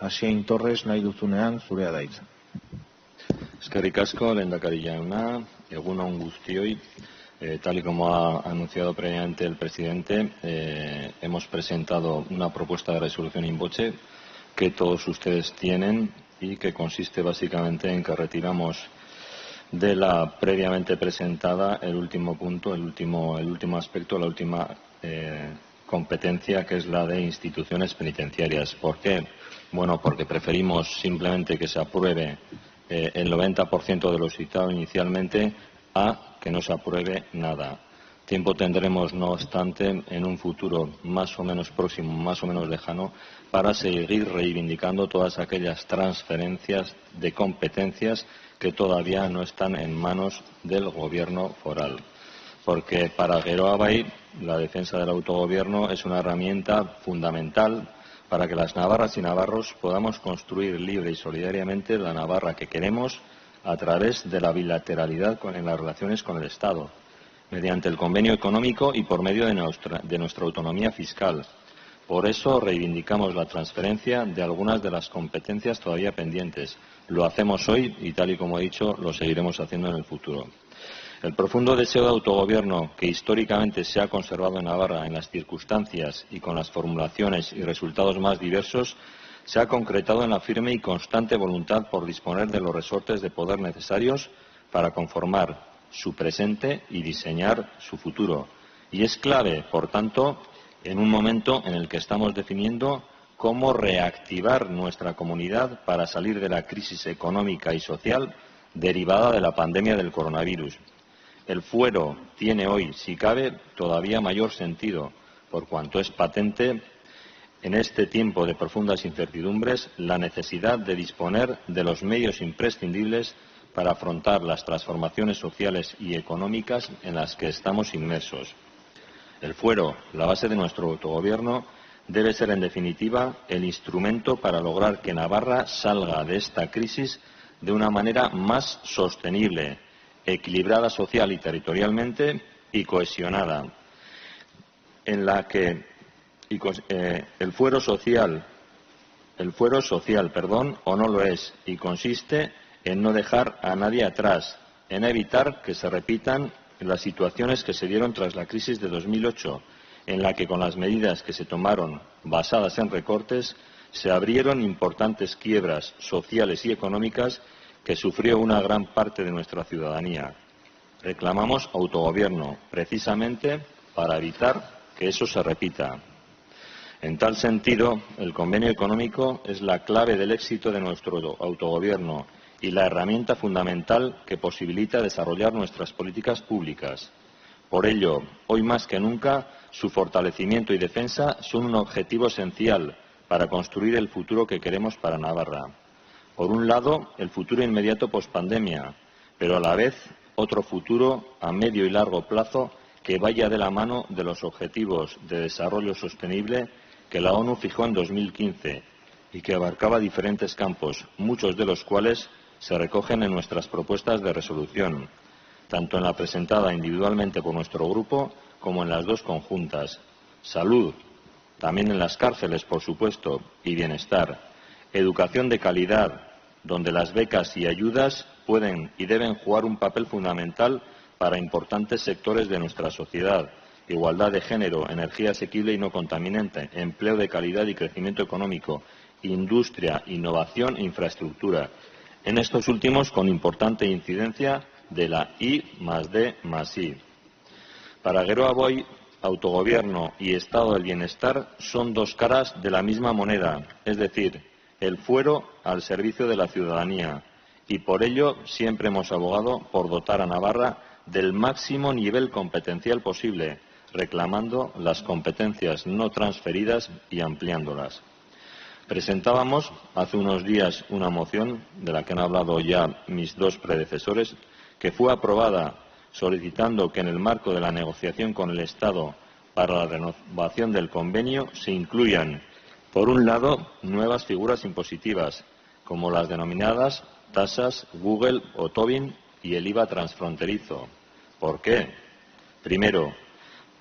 Asiain Torres, nahi duzunean, zurea da hitza. Eskerrik asko, lehendakari jauna, egun on guztioi. Tal y como ha anunciado previamente el presidente, hemos presentado una propuesta de resolución in voce que todos ustedes tienen y que consiste básicamente en que retiramos de la previamente presentada el último punto, el último aspecto, la última competencia, que es la de instituciones penitenciarias. ¿Por qué? Bueno, porque preferimos simplemente que se apruebe el 90% de lo citado inicialmente a que no se apruebe nada. Tiempo tendremos, no obstante, en un futuro más o menos próximo, más o menos lejano, para seguir reivindicando todas aquellas transferencias de competencias que todavía no están en manos del Gobierno foral. Porque para Geroa Bai la defensa del autogobierno es una herramienta fundamental para que las navarras y navarros podamos construir libre y solidariamente la Navarra que queremos a través de la bilateralidad en las relaciones con el Estado, mediante el convenio económico y por medio de nuestra autonomía fiscal. Por eso reivindicamos la transferencia de algunas de las competencias todavía pendientes. Lo hacemos hoy y, tal y como he dicho, lo seguiremos haciendo en el futuro. El profundo deseo de autogobierno que históricamente se ha conservado en Navarra en las circunstancias y con las formulaciones y resultados más diversos se ha concretado en la firme y constante voluntad por disponer de los resortes de poder necesarios para conformar su presente y diseñar su futuro. Y es clave, por tanto, en un momento en el que estamos definiendo cómo reactivar nuestra comunidad para salir de la crisis económica y social derivada de la pandemia del coronavirus. El fuero tiene hoy, si cabe, todavía mayor sentido, por cuanto es patente en este tiempo de profundas incertidumbres la necesidad de disponer de los medios imprescindibles para afrontar las transformaciones sociales y económicas en las que estamos inmersos. El fuero, la base de nuestro autogobierno, debe ser, en definitiva, el instrumento para lograr que Navarra salga de esta crisis de una manera más sostenible, equilibrada social y territorialmente y cohesionada, en la que el fuero social, o no lo es, y consiste en no dejar a nadie atrás, en evitar que se repitan las situaciones que se dieron tras la crisis de 2008, en la que con las medidas que se tomaron basadas en recortes se abrieron importantes quiebras sociales y económicas que sufrió una gran parte de nuestra ciudadanía. Reclamamos autogobierno, precisamente para evitar que eso se repita. En tal sentido, el convenio económico es la clave del éxito de nuestro autogobierno y la herramienta fundamental que posibilita desarrollar nuestras políticas públicas. Por ello, hoy más que nunca, su fortalecimiento y defensa son un objetivo esencial para construir el futuro que queremos para Navarra. Por un lado, el futuro inmediato pospandemia, pero a la vez otro futuro a medio y largo plazo que vaya de la mano de los objetivos de desarrollo sostenible que la ONU fijó en 2015 y que abarcaba diferentes campos, muchos de los cuales se recogen en nuestras propuestas de resolución, tanto en la presentada individualmente por nuestro grupo como en las dos conjuntas. Salud, también en las cárceles, por supuesto, y bienestar. Educación de calidad, donde las becas y ayudas pueden y deben jugar un papel fundamental para importantes sectores de nuestra sociedad. Igualdad de género, energía asequible y no contaminante, empleo de calidad y crecimiento económico, industria, innovación e infraestructura. En estos últimos, con importante incidencia de la I+D+I. Para Geroa Bai, autogobierno y estado del bienestar son dos caras de la misma moneda, es decir, el fuero al servicio de la ciudadanía. Y por ello siempre hemos abogado por dotar a Navarra del máximo nivel competencial posible, reclamando las competencias no transferidas y ampliándolas. Presentábamos hace unos días una moción, de la que han hablado ya mis dos predecesores, que fue aprobada solicitando que en el marco de la negociación con el Estado para la renovación del convenio se incluyan, por un lado, nuevas figuras impositivas, como las denominadas tasas Google o Tobin y el IVA transfronterizo. ¿Por qué? Primero,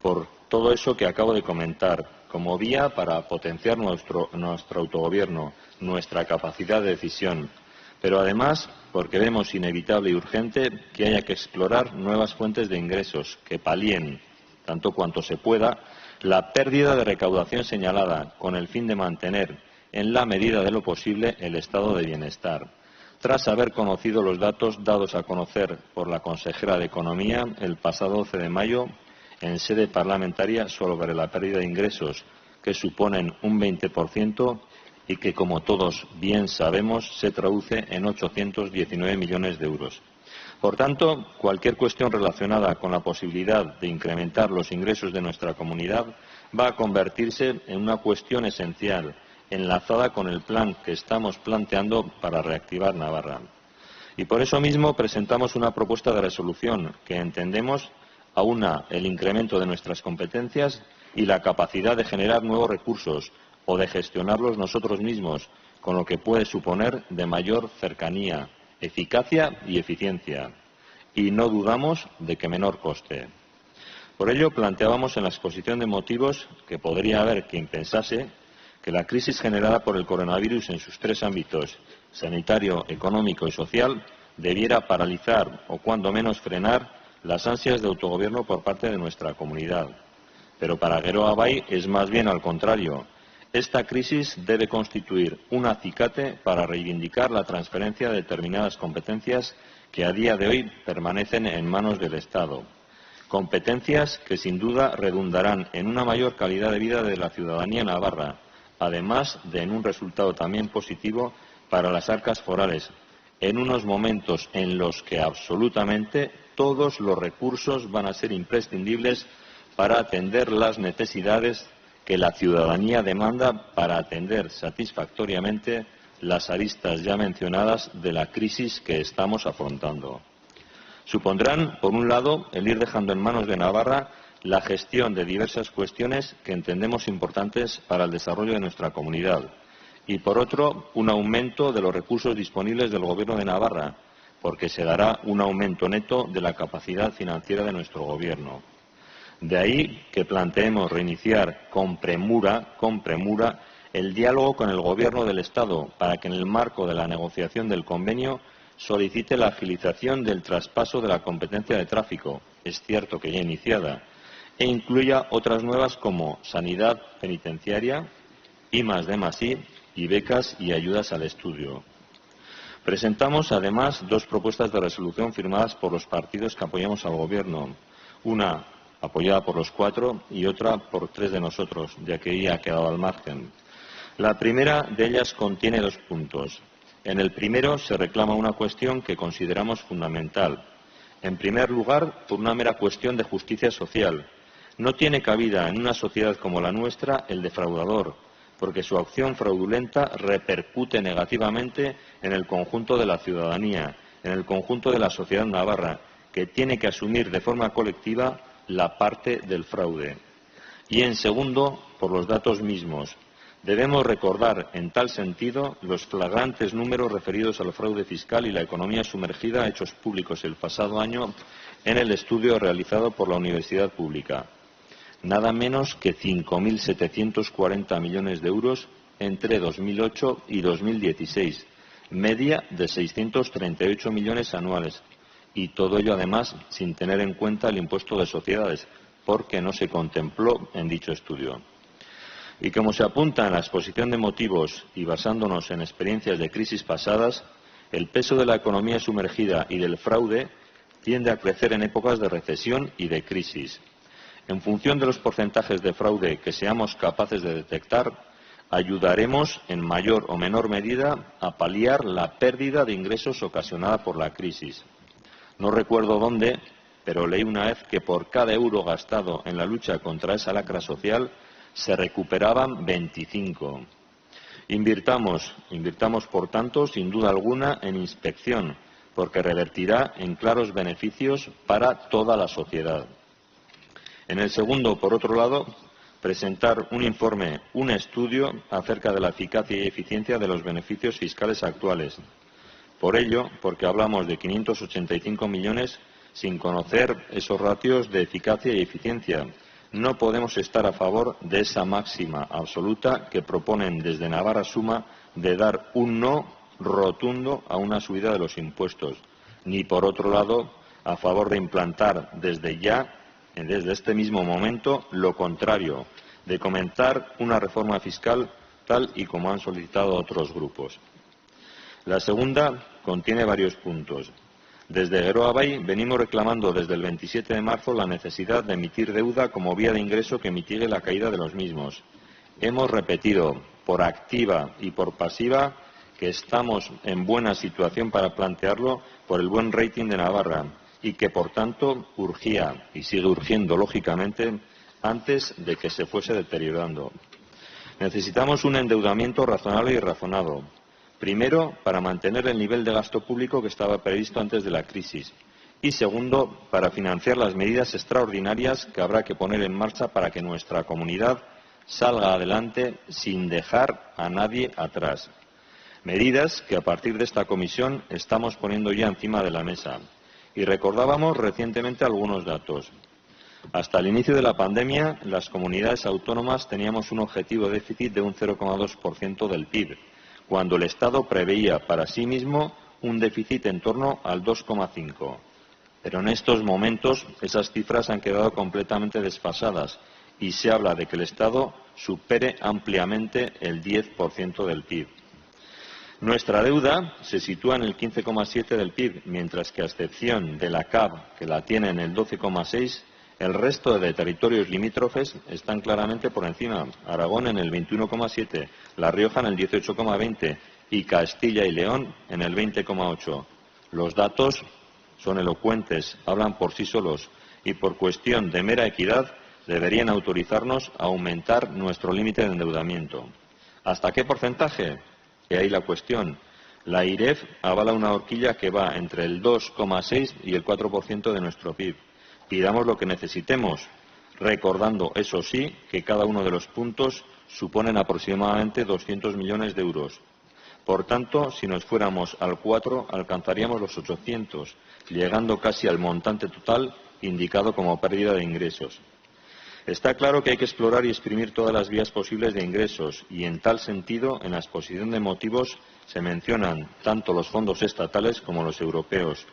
por todo eso que acabo de comentar, como vía para potenciar nuestro autogobierno, nuestra capacidad de decisión, pero además porque vemos inevitable y urgente que haya que explorar nuevas fuentes de ingresos que palíen, tanto cuanto se pueda, la pérdida de recaudación señalada, con el fin de mantener, en la medida de lo posible, el estado de bienestar. Tras haber conocido los datos dados a conocer por la consejera de Economía el pasado 12 de mayo en sede parlamentaria sobre la pérdida de ingresos, que suponen un 20% y que, como todos bien sabemos, se traduce en 819 millones de euros. Por tanto, cualquier cuestión relacionada con la posibilidad de incrementar los ingresos de nuestra comunidad va a convertirse en una cuestión esencial, enlazada con el plan que estamos planteando para reactivar Navarra. Y por eso mismo presentamos una propuesta de resolución que entendemos aúna el incremento de nuestras competencias y la capacidad de generar nuevos recursos o de gestionarlos nosotros mismos, con lo que puede suponer de mayor cercanía, eficacia y eficiencia. Y no dudamos de que menor coste. Por ello, planteábamos en la exposición de motivos que podría haber quien pensase que la crisis generada por el coronavirus en sus tres ámbitos, sanitario, económico y social, debiera paralizar o, cuando menos, frenar las ansias de autogobierno por parte de nuestra comunidad. Pero para Geroa Bai es más bien al contrario. Esta crisis debe constituir un acicate para reivindicar la transferencia de determinadas competencias que a día de hoy permanecen en manos del Estado. Competencias que sin duda redundarán en una mayor calidad de vida de la ciudadanía navarra, además de en un resultado también positivo para las arcas forales, en unos momentos en los que absolutamente todos los recursos van a ser imprescindibles para atender las necesidades que la ciudadanía demanda para atender satisfactoriamente las aristas ya mencionadas de la crisis que estamos afrontando. Supondrán, por un lado, el ir dejando en manos de Navarra la gestión de diversas cuestiones que entendemos importantes para el desarrollo de nuestra comunidad y, por otro, un aumento de los recursos disponibles del Gobierno de Navarra, porque se dará un aumento neto de la capacidad financiera de nuestro Gobierno. De ahí que planteemos reiniciar con premura el diálogo con el Gobierno del Estado para que, en el marco de la negociación del convenio, solicite la agilización del traspaso de la competencia de tráfico, es cierto que ya iniciada, e incluya otras nuevas como sanidad penitenciaria, I+D+I y becas y ayudas al estudio. Presentamos, además, dos propuestas de resolución firmadas por los partidos que apoyamos al Gobierno, una apoyada por los 4 y otra por 3 de nosotros, ya que ella ha quedado al margen. La primera de ellas contiene 2 puntos. En el primero se reclama una cuestión que consideramos fundamental. En primer lugar, por una mera cuestión de justicia social. No tiene cabida en una sociedad como la nuestra el defraudador, porque su acción fraudulenta repercute negativamente en el conjunto de la ciudadanía, en el conjunto de la sociedad navarra, que tiene que asumir de forma colectiva la parte del fraude. Y, en segundo, por los datos mismos. Debemos recordar, en tal sentido, los flagrantes números referidos al fraude fiscal y la economía sumergida hechos públicos el pasado año en el estudio realizado por la Universidad Pública. Nada menos que 5.740 millones de euros entre 2008 y 2016, media de 638 millones anuales, y todo ello, además, sin tener en cuenta el impuesto de sociedades, porque no se contempló en dicho estudio. Y como se apunta en la exposición de motivos y basándonos en experiencias de crisis pasadas, el peso de la economía sumergida y del fraude tiende a crecer en épocas de recesión y de crisis. En función de los porcentajes de fraude que seamos capaces de detectar, ayudaremos en mayor o menor medida a paliar la pérdida de ingresos ocasionada por la crisis. No recuerdo dónde, pero leí una vez que por cada euro gastado en la lucha contra esa lacra social se recuperaban 25. Invirtamos, por tanto, sin duda alguna, en inspección, porque revertirá en claros beneficios para toda la sociedad. En el segundo, por otro lado, presentar un informe, un estudio acerca de la eficacia y eficiencia de los beneficios fiscales actuales. Por ello, porque hablamos de 585 millones sin conocer esos ratios de eficacia y eficiencia, no podemos estar a favor de esa máxima absoluta que proponen desde Navarra Suma de dar un no rotundo a una subida de los impuestos, ni por otro lado a favor de implantar desde este mismo momento, lo contrario, de comenzar una reforma fiscal tal y como han solicitado otros grupos. La segunda contiene varios puntos. Desde Geroa Bai venimos reclamando desde el 27 de marzo la necesidad de emitir deuda como vía de ingreso que mitigue la caída de los mismos. Hemos repetido por activa y por pasiva que estamos en buena situación para plantearlo por el buen rating de Navarra y que, por tanto, urgía y sigue urgiendo, lógicamente, antes de que se fuese deteriorando. Necesitamos un endeudamiento razonable y razonado. Primero, para mantener el nivel de gasto público que estaba previsto antes de la crisis. Y segundo, para financiar las medidas extraordinarias que habrá que poner en marcha para que nuestra comunidad salga adelante sin dejar a nadie atrás. Medidas que a partir de esta comisión estamos poniendo ya encima de la mesa. Y recordábamos recientemente algunos datos. Hasta el inicio de la pandemia, las comunidades autónomas teníamos un objetivo de déficit de un 0,2% del PIB, cuando el Estado preveía para sí mismo un déficit en torno al 2,5%. Pero en estos momentos esas cifras han quedado completamente desfasadas y se habla de que el Estado supere ampliamente el 10% del PIB. Nuestra deuda se sitúa en el 15,7% del PIB, mientras que a excepción de la CAV, que la tiene en el 12,6%, el resto de territorios limítrofes están claramente por encima. Aragón en el 21,7%, La Rioja en el 18,20% y Castilla y León en el 20,8%. Los datos son elocuentes, hablan por sí solos y por cuestión de mera equidad deberían autorizarnos a aumentar nuestro límite de endeudamiento. ¿Hasta qué porcentaje? Y ahí la cuestión. La IREF avala una horquilla que va entre el 2,6% y el 4% de nuestro PIB. Pidamos lo que necesitemos, recordando, eso sí, que cada uno de los puntos suponen aproximadamente 200 millones de euros. Por tanto, si nos fuéramos al 4, alcanzaríamos los 800, llegando casi al montante total indicado como pérdida de ingresos. Está claro que hay que explorar y exprimir todas las vías posibles de ingresos y, en tal sentido, en la exposición de motivos se mencionan tanto los fondos estatales como los europeos.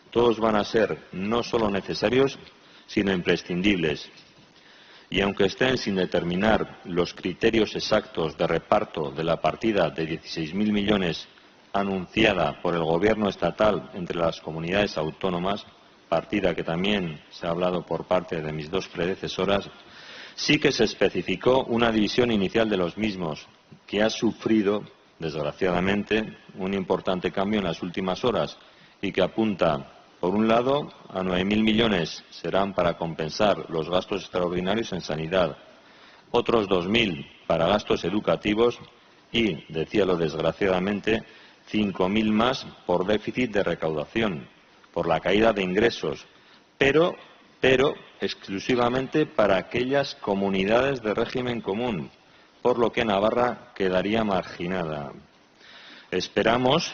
Todos van a ser no solo necesarios, sino imprescindibles. Y aunque estén sin determinar los criterios exactos de reparto de la partida de 16.000 millones anunciada por el Gobierno estatal entre las comunidades autónomas, partida que también se ha hablado por parte de mis dos predecesoras, sí que se especificó una división inicial de los mismos, que ha sufrido, desgraciadamente, un importante cambio en las últimas horas y que apunta, por un lado, a 9.000 millones serán para compensar los gastos extraordinarios en sanidad, otros 2.000 para gastos educativos y, decíalo desgraciadamente, 5.000 más por déficit de recaudación, por la caída de ingresos, pero exclusivamente para aquellas comunidades de régimen común, por lo que Navarra quedaría marginada. Esperamos,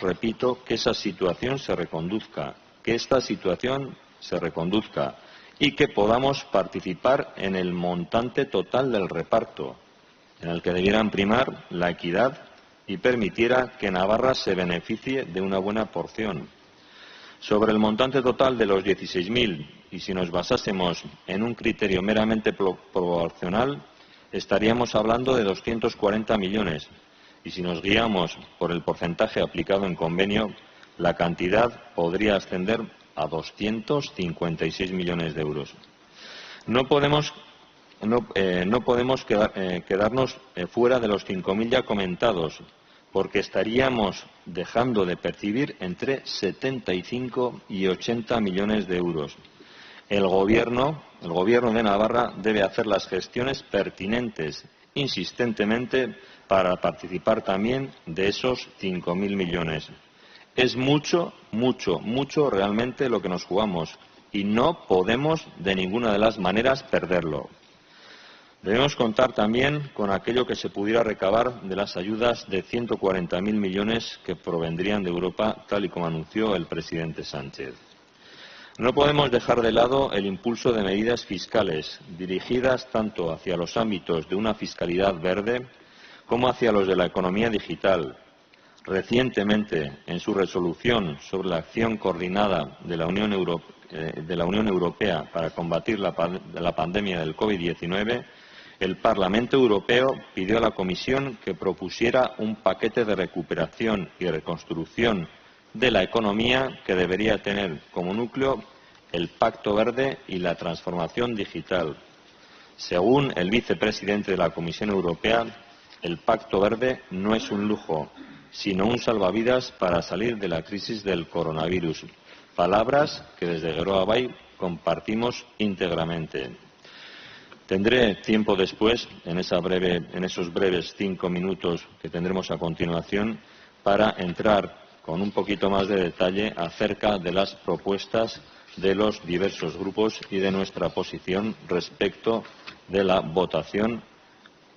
repito, que esa situación se reconduzca, que esta situación se reconduzca y que podamos participar en el montante total del reparto, en el que debieran primar la equidad y permitiera que Navarra se beneficie de una buena porción. Sobre el montante total de los 16.000, y si nos basásemos en un criterio meramente proporcional, estaríamos hablando de 240 millones. Y si nos guiamos por el porcentaje aplicado en convenio, la cantidad podría ascender a 256 millones de euros. No podemos quedarnos fuera de los 5.000 ya comentados, porque estaríamos dejando de percibir entre 75 y 80 millones de euros. El Gobierno de Navarra debe hacer las gestiones pertinentes insistentemente para participar también de esos 5.000 millones. Es mucho realmente lo que nos jugamos y no podemos de ninguna de las maneras perderlo. Debemos contar también con aquello que se pudiera recabar de las ayudas de 140.000 millones que provendrían de Europa, tal y como anunció el presidente Sánchez. No podemos dejar de lado el impulso de medidas fiscales dirigidas tanto hacia los ámbitos de una fiscalidad verde como hacia los de la economía digital. Recientemente, en su resolución sobre la acción coordinada de la Unión Europea para combatir la pandemia del COVID-19, el Parlamento Europeo pidió a la Comisión que propusiera un paquete de recuperación y reconstrucción de la economía que debería tener como núcleo el Pacto Verde y la transformación digital. Según el vicepresidente de la Comisión Europea, el Pacto Verde no es un lujo, sino un salvavidas para salir de la crisis del coronavirus. Palabras que desde Geroa Bai compartimos íntegramente. Tendré tiempo después, en esos breves 5 minutos que tendremos a continuación, para entrar con un poquito más de detalle acerca de las propuestas de los diversos grupos y de nuestra posición respecto de la votación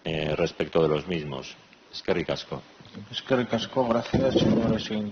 respecto de los mismos. Eskerrik asko. Eskerrik asko, gracias, señores.